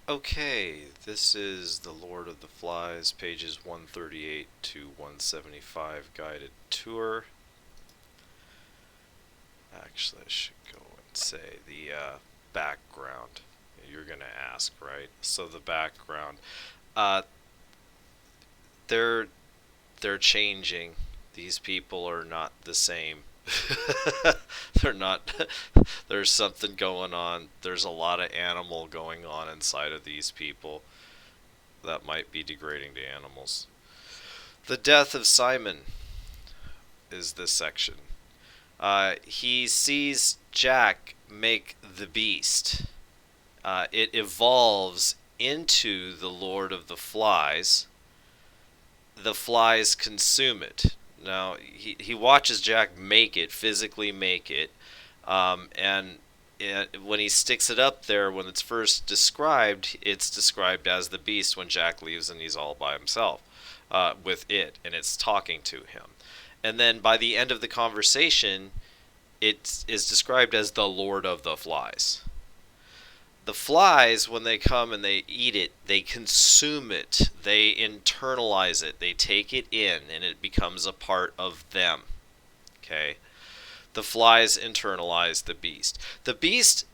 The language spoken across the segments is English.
Okay, this is The Lord of the Flies, pages 138 to 175 guided tour. Actually, I should go and say the background. You're going to ask, right? So the background, uh, they're they're changing. These people are not the same. They're not. There's something going on. There's a lot of animal going on inside of these people that might be degrading to animals. The death of Simon is this section. He sees Jack make the beast. It evolves into the Lord of the Flies. The flies consume it. Now, he watches Jack make it, physically make it, and when he sticks it up there, when it's first described, it's described as the beast when Jack leaves and he's all by himself with it, and it's talking to him. And then by the end of the conversation, it is described as the Lord of the Flies. The flies, when they come and they eat it, they consume it, they internalize it, they take it in, and it becomes a part of them. Okay? The flies internalize the beast. The beast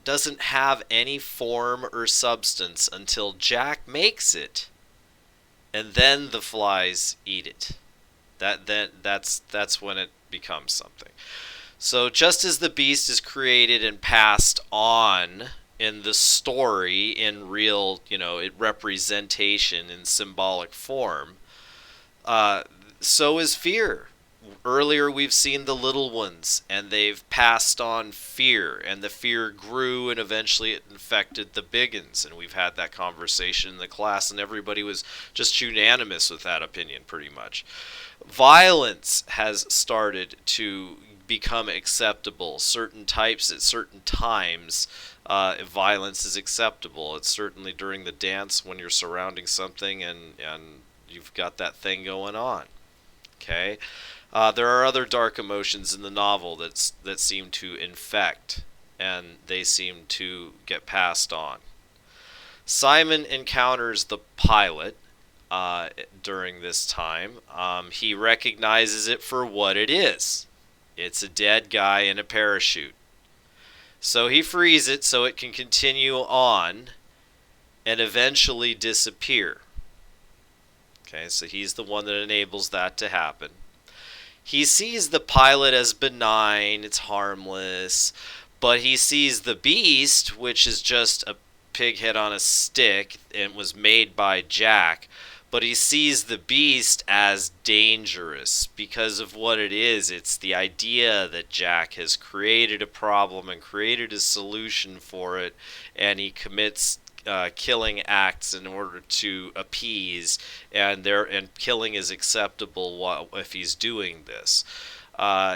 doesn't have any form or substance until Jack makes it, and then the flies eat it. That's when it becomes something. So just as the beast is created and passed on in the story in real, representation in symbolic form, uh, so is fear. Earlier we've seen the little ones and they've passed on fear, and the fear grew and eventually it infected the big uns, and we've had that conversation in the class and everybody was just unanimous with that opinion pretty much. Violence has started to become acceptable. Certain types at certain times, violence is acceptable. It's certainly during the dance when you're surrounding something and you've got that thing going on. Okay, there are other dark emotions in the novel that seem to infect, and they seem to get passed on. Simon encounters the pilot during this time. He recognizes it for what it is. It's a dead guy in a parachute. So he frees it so it can continue on and eventually disappear. Okay, so he's the one that enables that to happen. He sees the pilot as benign, it's harmless, but he sees the beast, which is just a pig head on a stick and was made by Jack, but he sees the beast as dangerous because of what it is. It's the idea that Jack has created a problem and created a solution for it, and he commits killing acts in order to appease, and killing is acceptable if he's doing this.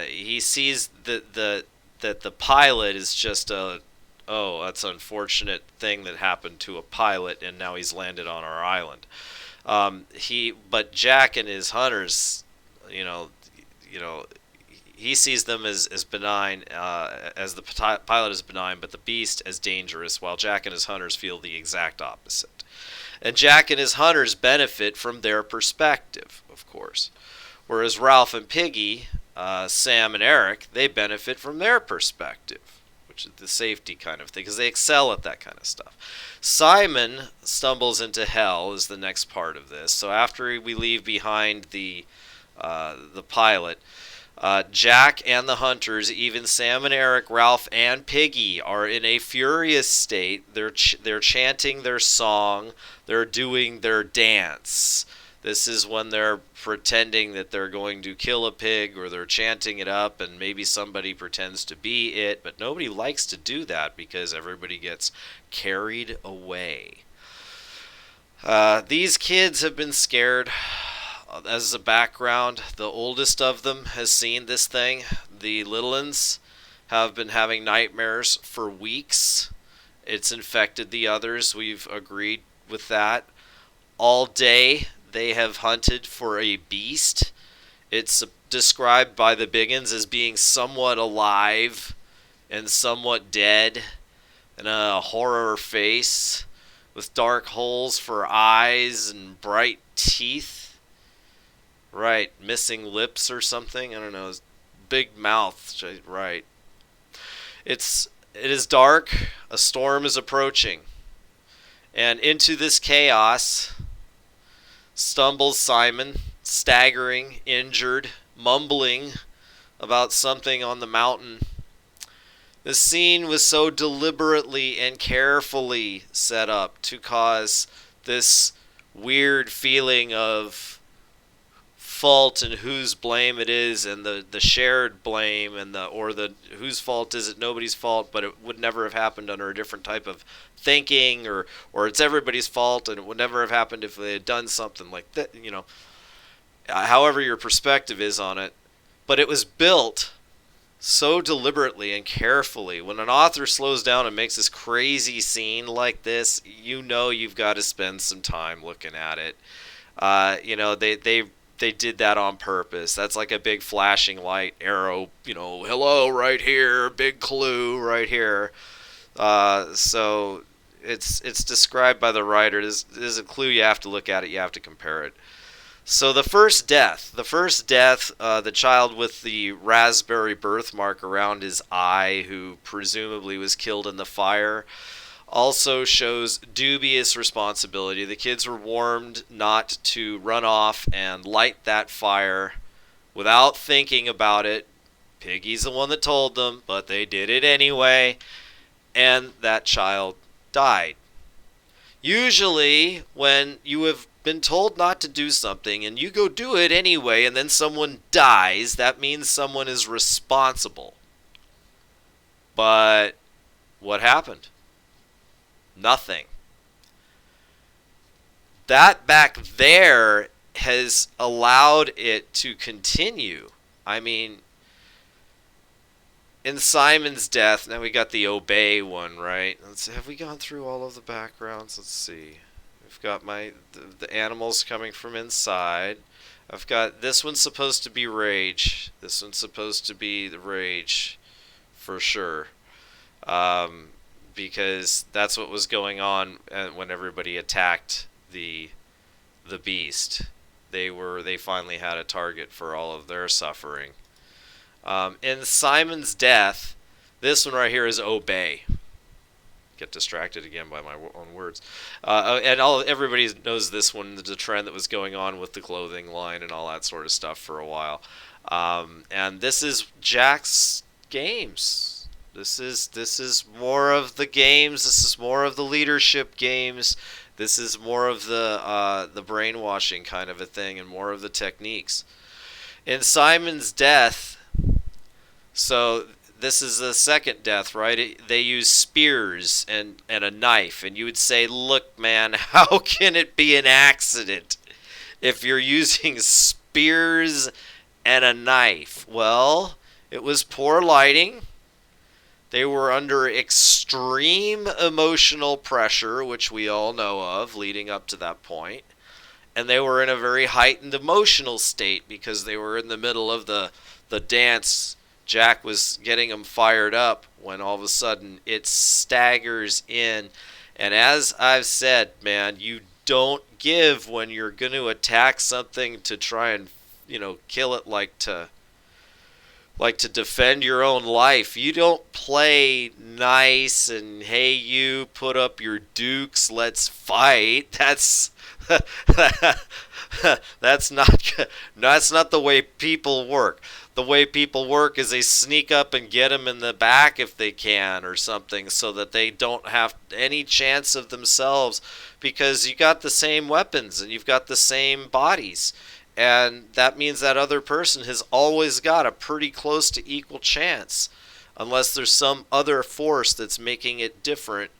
He sees that the pilot is just a, oh, that's an unfortunate thing that happened to a pilot, and now he's landed on our island. But Jack and his hunters, you know, you know, he sees them as benign, as the pilot is benign, but the beast as dangerous, while Jack and his hunters feel the exact opposite. And Jack and his hunters benefit from their perspective, of course. Whereas Ralph and Piggy, Sam and Eric, they benefit from their perspective, which is the safety kind of thing, because they excel at that kind of stuff. Simon stumbles into hell is the next part of this. So after we leave behind the pilot, Jack and the hunters, even Sam and Eric, Ralph and Piggy, are in a furious state. They're chanting their song. They're doing their dance. This is when they're pretending that they're going to kill a pig, or they're chanting it up, and maybe somebody pretends to be it, but nobody likes to do that because everybody gets carried away. These kids have been scared. As a background, the oldest of them has seen this thing. The little ones have been having nightmares for weeks. It's infected the others. We've agreed with that. All day, they have hunted for a beast. It's described by the Biggins as being somewhat alive and somewhat dead, and a horror face. with dark holes for eyes and bright teeth. Right, missing lips or something. I don't know. Big mouth. Right. It is dark. A storm is approaching, and into this chaos stumbles Simon, staggering, injured, mumbling about something on the mountain. The scene was so deliberately and carefully set up to cause this weird feeling of fault and whose blame it is, and the shared blame, and the whose fault is it, nobody's fault, but it would never have happened under a different type of thinking, or it's everybody's fault and it would never have happened if they had done something like that, however your perspective is on it. But it was built so deliberately and carefully. When an author slows down and makes this crazy scene like this, you've got to spend some time looking at it. They did that on purpose. That's like a big flashing light arrow, hello right here, big clue right here. So it's described by the writer. There's a clue. You have to look at it. You have to compare it. So the first death, the child with the raspberry birthmark around his eye, who presumably was killed in the fire, also shows dubious responsibility. The kids were warned not to run off and light that fire without thinking about it. Piggy's the one that told them, but they did it anyway, and that child died. Usually, when you have been told not to do something and you go do it anyway and then someone dies, that means someone is responsible. But what happened? Nothing. That back there has allowed it to continue. I mean, in Simon's death, now we got the obey one, right? Have we gone through all of the backgrounds? Let's see. We've got the animals coming from inside. I've got this one's supposed to be rage. This one's supposed to be the rage, for sure. Because that's what was going on when everybody attacked the beast. They finally had a target for all of their suffering. In Simon's death, this one right here is obey. Get distracted again by my own words. Everybody knows this one, the trend that was going on with the clothing line and all that sort of stuff for a while. And this is Jack's games. This is more of the games. This is more of the leadership games. This is more of the brainwashing kind of a thing, and more of the techniques. In Simon's death, so this is the second death, right? They use spears and a knife, and you would say, look, man, how can it be an accident if you're using spears and a knife? Well, it was poor lighting. They were under extreme emotional pressure, which we all know of leading up to that point. And they were in a very heightened emotional state because they were in the middle of the dance. Jack was getting them fired up when all of a sudden it staggers in. And as I've said, man, you don't give when you're going to attack something to try and, kill it like to defend your own life. You don't play nice and, hey, you put up your dukes, let's fight. That's not the way people work. The way people work is they sneak up and get them in the back if they can or something, so that they don't have any chance of themselves, because you got the same weapons and you've got the same bodies. And that means that other person has always got a pretty close to equal chance, unless there's some other force that's making it different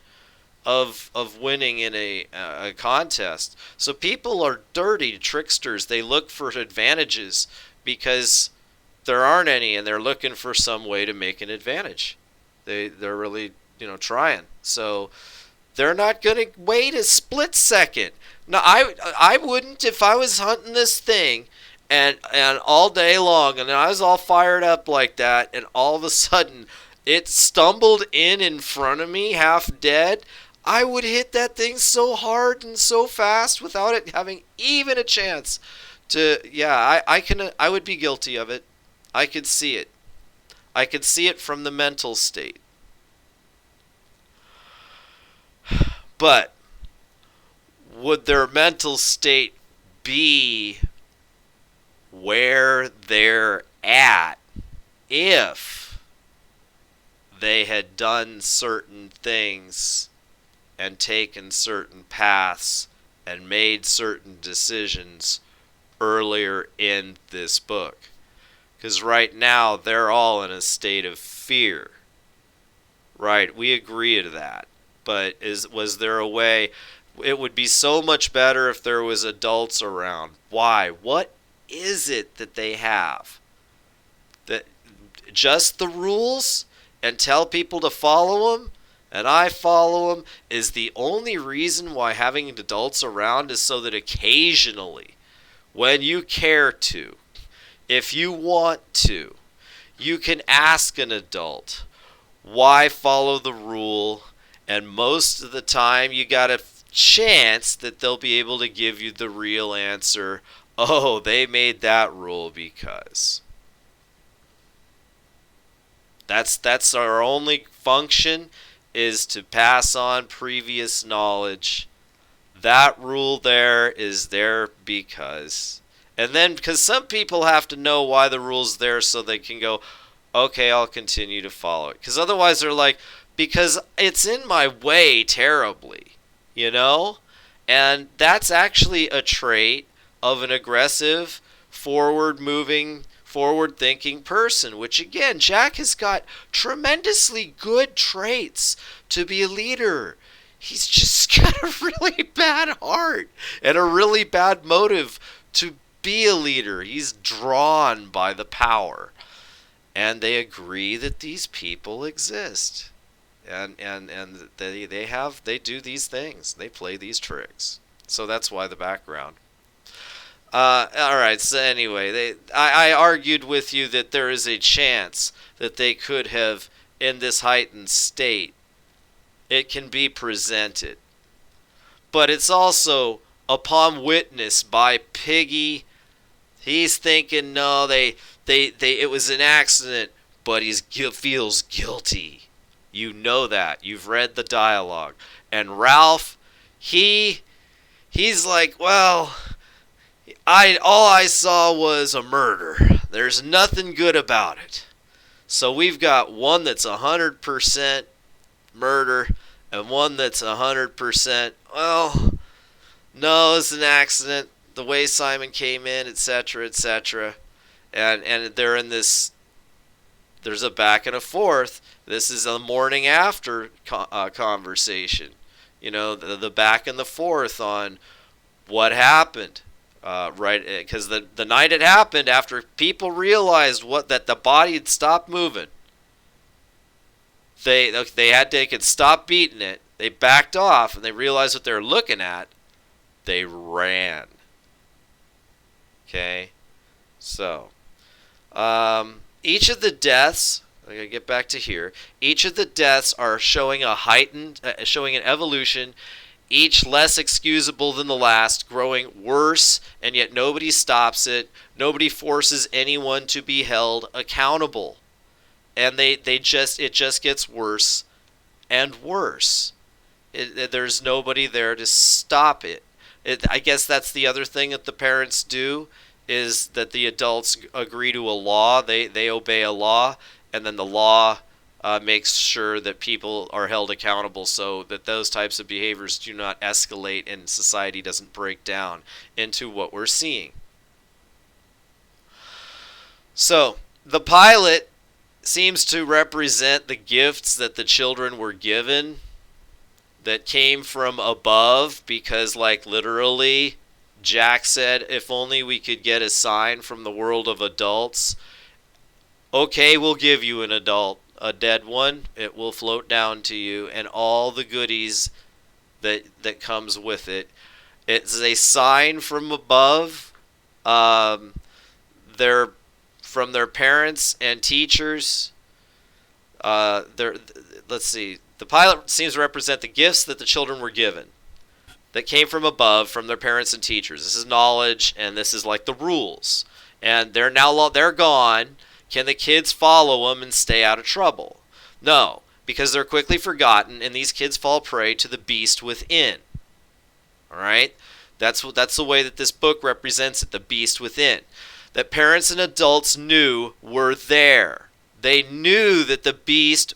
of winning in a contest. So people are dirty tricksters. They look for advantages because there aren't any, and they're looking for some way to make an advantage. They're really trying. So they're not going to wait a split second. No, I wouldn't if I was hunting this thing and all day long, and I was all fired up like that, and all of a sudden it stumbled in front of me half dead. I would hit that thing so hard and so fast without it having even a chance to. Yeah, I would be guilty of it. I could see it. I could see it from the mental state. But would their mental state be where they're at if they had done certain things and taken certain paths and made certain decisions earlier in this book? Because right now they're all in a state of fear. Right, we agree to that. But was there a way? It would be so much better if there was adults around. Why? What is it that they have? That just the rules and tell people to follow them and I follow them is the only reason why having adults around is so that occasionally, when you care to, if you want to, you can ask an adult, why follow the rule? And most of the time you got a chance that they'll be able to give you the real answer. Oh, they made that rule because. That's our only function, is to pass on previous knowledge. That rule there is there because. And then because some people have to know why the rule's there so they can go, okay, I'll continue to follow it. Because otherwise they're like, because it's in my way terribly, you know? And that's actually a trait of an aggressive, forward-moving, forward-thinking person, which again, Jack has got tremendously good traits to be a leader. He's just got a really bad heart and a really bad motive to be a leader. He's drawn by the power. And they agree that these people exist. And they do these things. They play these tricks. So that's why the background. All right. So anyway, I argued with you that there is a chance that they could have, in this heightened state, it can be presented. But it's also upon witness by Piggy. He's thinking, no, it was an accident, but he feels guilty. You know that. You've read the dialogue. And Ralph, he's like, well, all I saw was a murder. There's nothing good about it. So we've got one that's 100% murder and one that's 100%, well, no, it's an accident. The way Simon came in, etc., etc. And they're in this, there's a back and a forth. This is a morning after conversation. You know, the back and the forth on what happened. Right, because the night it happened, after people realized that the body had stopped moving, they could stop beating it. They backed off and they realized what they were looking at. They ran. Okay, so each of the deaths. I gotta get back to here. Each of the deaths are showing showing an evolution. Each less excusable than the last, growing worse, and yet nobody stops it. Nobody forces anyone to be held accountable. And it just gets worse and worse. There's nobody there to stop it. I guess that's the other thing that the parents do, is that the adults agree to a law. They obey a law, and then the law makes sure that people are held accountable so that those types of behaviors do not escalate and society doesn't break down into what we're seeing. So, the pilot seems to represent the gifts that the children were given that came from above, because, like, literally, Jack said, if only we could get a sign from the world of adults. Okay, we'll give you an adult. A dead one, it will float down to you, and all the goodies that comes with it. It's a sign from above. They're from their parents and teachers. Let's see. The pilot seems to represent the gifts that the children were given, that came from above, from their parents and teachers. This is knowledge, and this is like the rules. And they're gone. Can the kids follow them and stay out of trouble? No, because they're quickly forgotten, and these kids fall prey to the beast within. All right? That's the way that this book represents it, the beast within. That parents and adults knew were there. They knew that the beast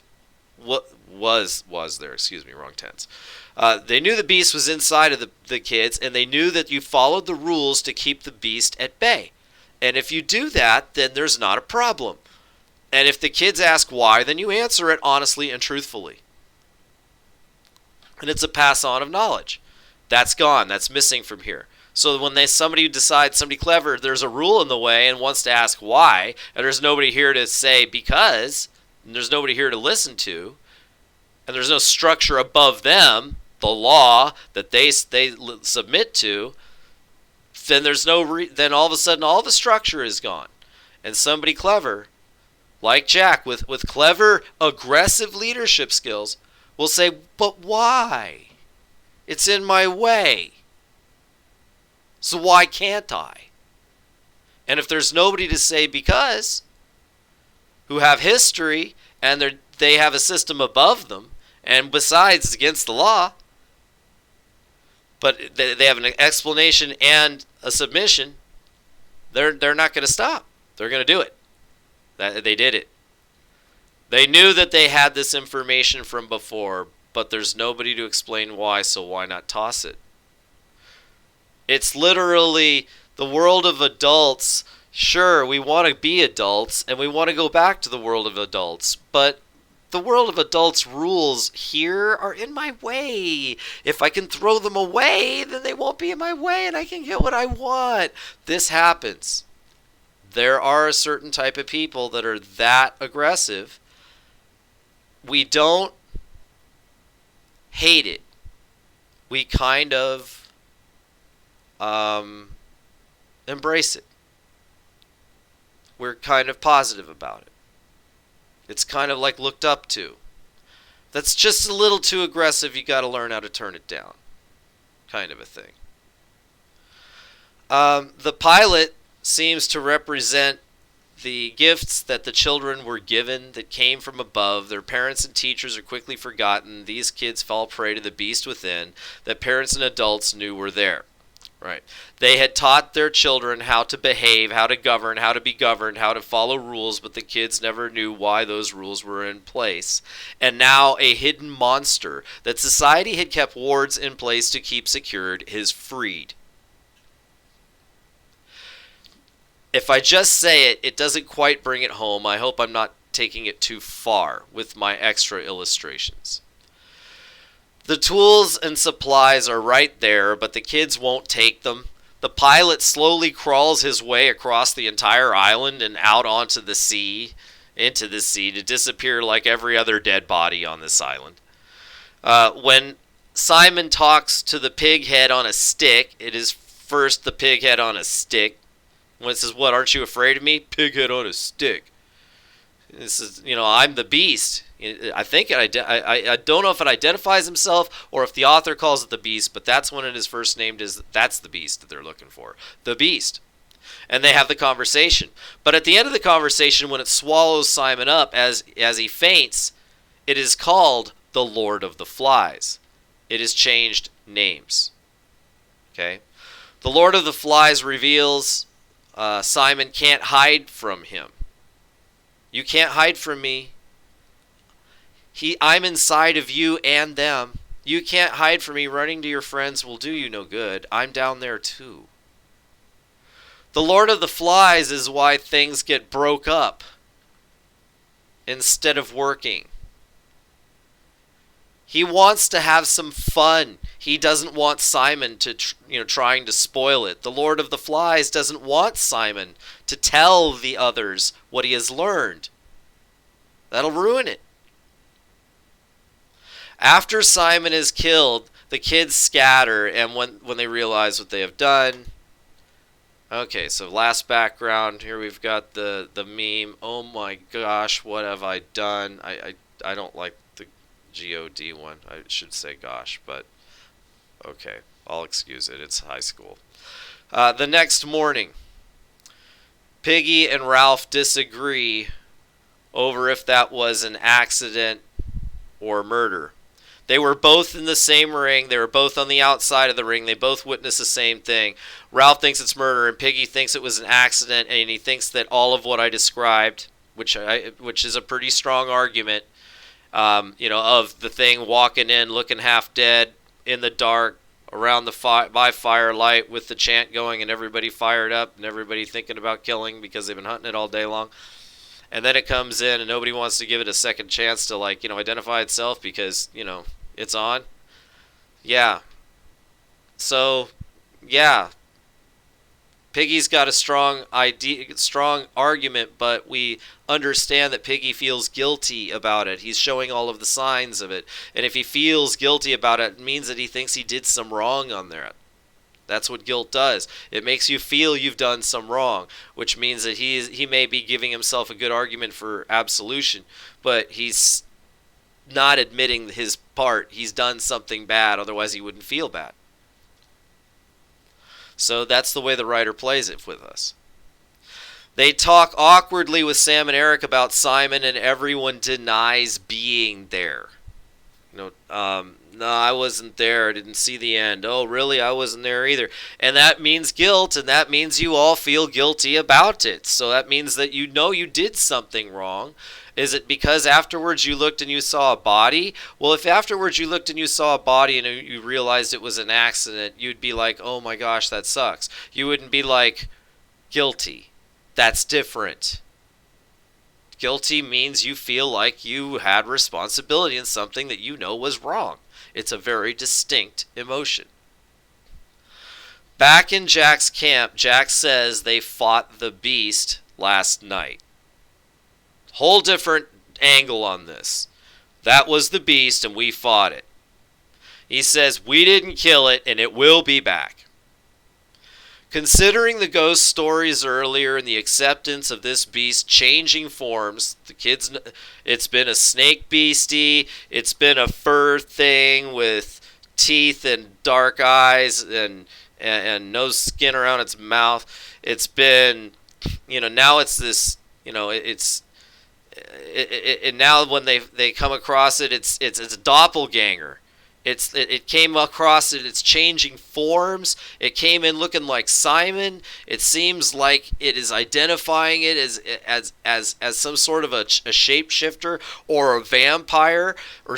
was there. Excuse me, wrong tense. They knew the beast was inside of the kids, and they knew that you followed the rules to keep the beast at bay. And if you do that, then there's not a problem. And if the kids ask why, then you answer it honestly and truthfully. And it's a pass on of knowledge. That's gone. That's missing from here. So when somebody decides, somebody clever, there's a rule in the way and wants to ask why, and there's nobody here to say because, and there's nobody here to listen to, and there's no structure above them, the law that they submit to, then then all of a sudden all the structure is gone. And somebody clever, like Jack, with clever, aggressive leadership skills, will say, but why? It's in my way. So why can't I? And if there's nobody to say because, who have history, and they have a system above them, and besides, it's against the law, but they have an explanation and a submission, they're not going to stop. They're going to do it. They did it. They knew that they had this information from before, but there's nobody to explain why, so why not toss it? It's literally the world of adults. Sure, we want to be adults, and we want to go back to the world of adults, but the world of adults rules here are in my way. If I can throw them away, then they won't be in my way, and I can get what I want. This happens. There are a certain type of people that are that aggressive. We don't hate it. We kind of embrace it. We're kind of positive about it. It's kind of like looked up to. That's just a little too aggressive. You got to learn how to turn it down. Kind of a thing. The pilot seems to represent the gifts that the children were given that came from above. Their parents and teachers are quickly forgotten. These kids fall prey to the beast within that parents and adults knew were there. Right. They had taught their children how to behave, how to govern, how to be governed, how to follow rules, but the kids never knew why those rules were in place. And now a hidden monster that society had kept wards in place to keep secured is freed. If I just say it, it doesn't quite bring it home. I hope I'm not taking it too far with my extra illustrations. The tools and supplies are right there, but the kids won't take them. The pilot slowly crawls his way across the entire island and out onto the sea, into the sea, to disappear like every other dead body on this island. When Simon talks to the pig head on a stick, it is first the pig head on a stick. When it says, what, aren't you afraid of me? Pig head on a stick. This is, I'm the beast. I think I don't know if it identifies himself or if the author calls it the beast, but that's when it is first named as, that's the beast that they're looking for. The beast. And they have the conversation. But at the end of the conversation, when it swallows Simon up as he faints, it is called the Lord of the Flies. It has changed names. Okay? The Lord of the Flies reveals Simon can't hide from him. You can't hide from me. I'm inside of you and them. You can't hide from me. Running to your friends will do you no good. I'm down there too. The Lord of the Flies is why things get broke up instead of working. He wants to have some fun. He doesn't want Simon to, trying to spoil it. The Lord of the Flies doesn't want Simon to tell the others what he has learned. That'll ruin it. After Simon is killed, the kids scatter, and when they realize what they have done. Okay, so last background. Here we've got the meme. Oh my gosh, what have I done? I don't like the G-O-D one. I should say gosh, but okay. I'll excuse it. It's high school. The next morning, Piggy and Ralph disagree over if that was an accident or murder. They were both in the same ring. They were both on the outside of the ring. They both witnessed the same thing. Ralph thinks it's murder, and Piggy thinks it was an accident, and he thinks that all of what I described, which is a pretty strong argument, of the thing walking in, looking half dead, in the dark, around the by firelight with the chant going and everybody fired up and everybody thinking about killing because they've been hunting it all day long. And then it comes in and nobody wants to give it a second chance to identify itself because, it's on. Yeah. So, yeah. Piggy's got a strong argument, but we understand that Piggy feels guilty about it. He's showing all of the signs of it. And if he feels guilty about it, it means that he thinks he did some wrong on there. That's what guilt does. It makes you feel you've done some wrong, which means that he may be giving himself a good argument for absolution, but he's not admitting his part. He's done something bad, otherwise he wouldn't feel bad. So that's the way the writer plays it with us. They talk awkwardly with Sam and Eric about Simon, and everyone denies being there. No, I wasn't there. I didn't see the end. Oh, really? I wasn't there either. And that means guilt, and that means you all feel guilty about it. So that means that you know you did something wrong. Is it because afterwards you looked and you saw a body? Well, if afterwards you looked and you saw a body and you realized it was an accident, you'd be like, oh my gosh, that sucks. You wouldn't be like, guilty. That's different. Guilty means you feel like you had responsibility in something that you know was wrong. It's a very distinct emotion. Back in Jack's camp, Jack says they fought the beast last night. Whole different angle on this. That was the beast and we fought it. He says we didn't kill it and it will be back. Considering the ghost stories earlier and the acceptance of this beast changing forms, it's been a snake beastie, it's been a fur thing with teeth and dark eyes and no skin around its mouth. It's been, now it's this, and now when they come across it, it's a doppelganger. It came across it. It's changing forms. It came in looking like Simon. It seems like it is identifying it as some sort of a shapeshifter or a vampire or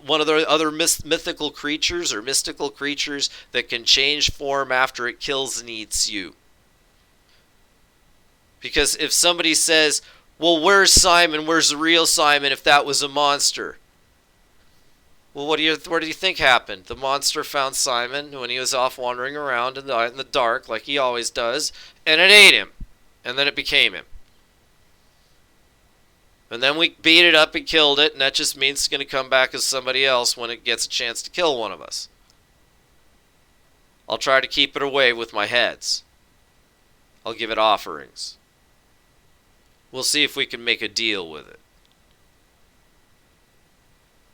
one of the other mythical creatures or mystical creatures that can change form after it kills and eats you. Because if somebody says, well, where's Simon? Where's the real Simon if that was a monster? Well, what do you think happened? The monster found Simon when he was off wandering around in the dark, like he always does, and it ate him. And then it became him. And then we beat it up and killed it, and that just means it's going to come back as somebody else when it gets a chance to kill one of us. I'll try to keep it away with my heads. I'll give it offerings. We'll see if we can make a deal with it.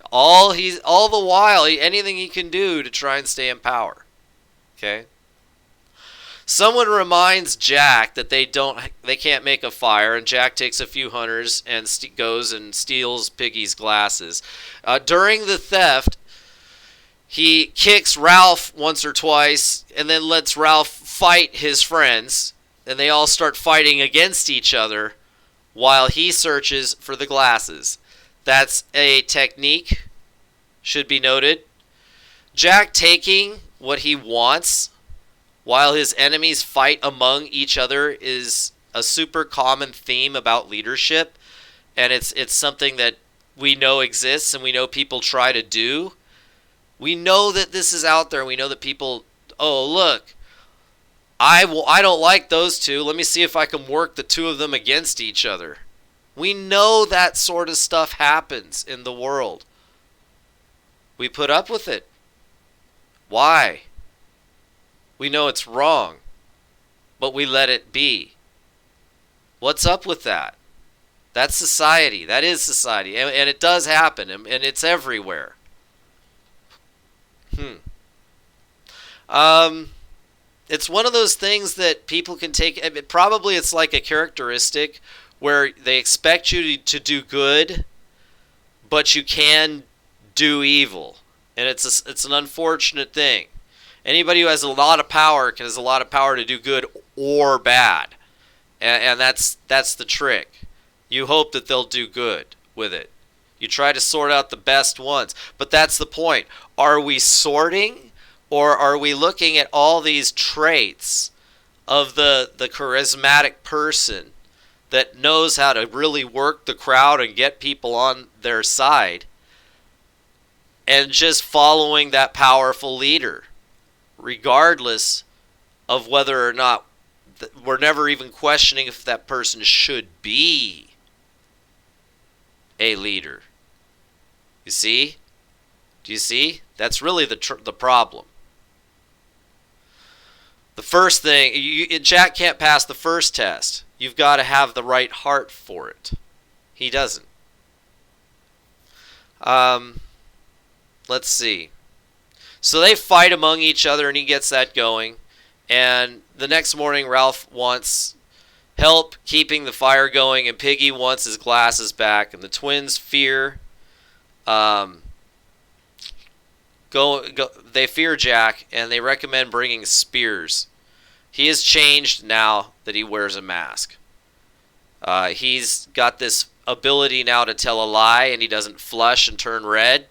All the while, anything he can do to try and stay in power. Okay? Someone reminds Jack that they can't make a fire, and Jack takes a few hunters and goes and steals Piggy's glasses. During the theft, he kicks Ralph once or twice, and then lets Ralph fight his friends, and they all start fighting against each other while he searches for the glasses. That's a technique, should be noted. Jack taking what he wants while his enemies fight among each other is a super common theme about leadership, and it's something that we know exists and we know people try to do. We know that this is out there. We know that people, oh, look, I don't like those two. Let me see if I can work the two of them against each other. We know that sort of stuff happens in the world. We put up with it. Why? We know it's wrong, but we let it be. What's up with that? That's society. That is society. And it does happen, and it's everywhere. Hmm. Um, it's one of those things that people can take. I mean, probably it's like a characteristic where they expect you to do good, but you can do evil, and it's an unfortunate thing. Anybody who has a lot of power has a lot of power to do good or bad, and that's the trick. You hope that they'll do good with it. You try to sort out the best ones, but that's the point. Are we sorting, or are we looking at all these traits of the charismatic person that knows how to really work the crowd and get people on their side, and just following that powerful leader, regardless of whether or not we're never even questioning if that person should be a leader? You see? Do you see? That's really the problem. The first thing, Jack can't pass the first test. You've got to have the right heart for it. He doesn't. Let's see. So they fight among each other, and he gets that going. And the next morning, Ralph wants help keeping the fire going, and Piggy wants his glasses back. And the twins fear, they fear Jack, and they recommend bringing spears. He is changed now that he wears a mask. He's got this ability now to tell a lie, and he doesn't flush and turn red,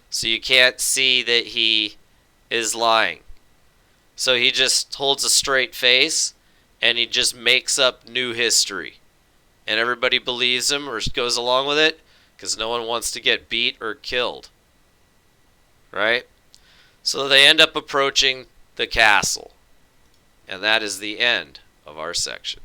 so you can't see that he is lying. So he just holds a straight face, and he just makes up new history. And everybody believes him or goes along with it because no one wants to get beat or killed. Right? So they end up approaching the castle. And that is the end of our section.